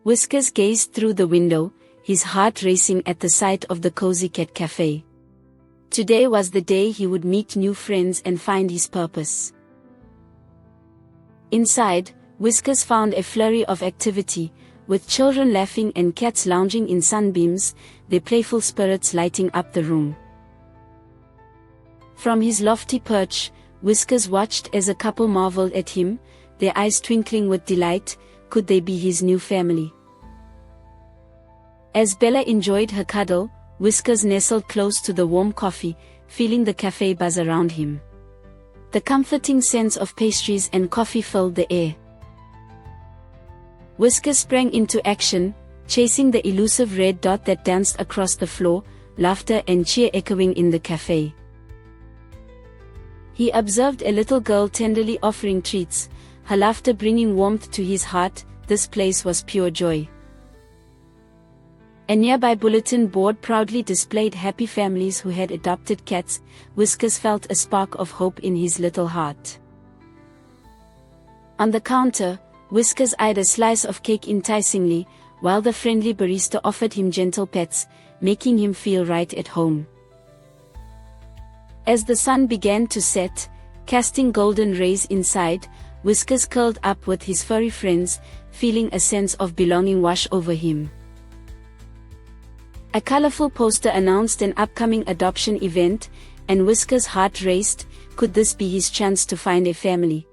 Whiskers gazed through the window, his heart racing at the sight of the cozy cat cafe. Today was the day he would meet new friends and find his purpose. Inside, Whiskers found a flurry of activity, with children laughing and cats lounging in sunbeams, their playful spirits lighting up the room. From his lofty perch, Whiskers watched as a couple marveled at him, their eyes twinkling with delight. Could they be his new family? As Bella enjoyed her cuddle, Whiskers nestled close to the warm coffee, feeling the cafe buzz around him. The comforting sense of pastries and coffee filled the air. Whiskers sprang into action, chasing the elusive red dot that danced across the floor, laughter and cheer echoing in the cafe. He observed a little girl tenderly offering treats, her laughter bringing warmth to his heart. This place was pure joy. A nearby bulletin board proudly displayed happy families who had adopted cats. Whiskers felt a spark of hope in his little heart. On the counter, Whiskers eyed a slice of cake enticingly, while the friendly barista offered him gentle pets, making him feel right at home. As the sun began to set, casting golden rays inside, Whiskers curled up with his furry friends, feeling a sense of belonging wash over him. A colorful poster announced an upcoming adoption event, and Whiskers' heart raced. Could this be his chance to find a family?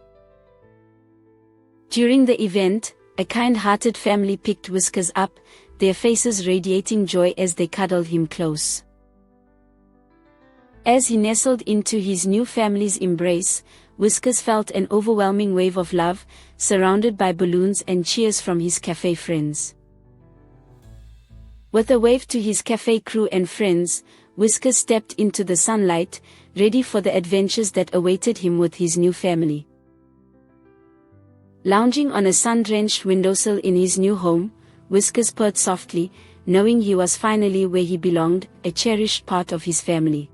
During the event, a kind-hearted family picked Whiskers up, their faces radiating joy as they cuddled him close. As he nestled into his new family's embrace, Whiskers felt an overwhelming wave of love, surrounded by balloons and cheers from his cafe friends. With a wave to his cafe crew and friends, Whiskers stepped into the sunlight, ready for the adventures that awaited him with his new family. Lounging on a sun-drenched windowsill in his new home, Whiskers purred softly, knowing he was finally where he belonged, a cherished part of his family.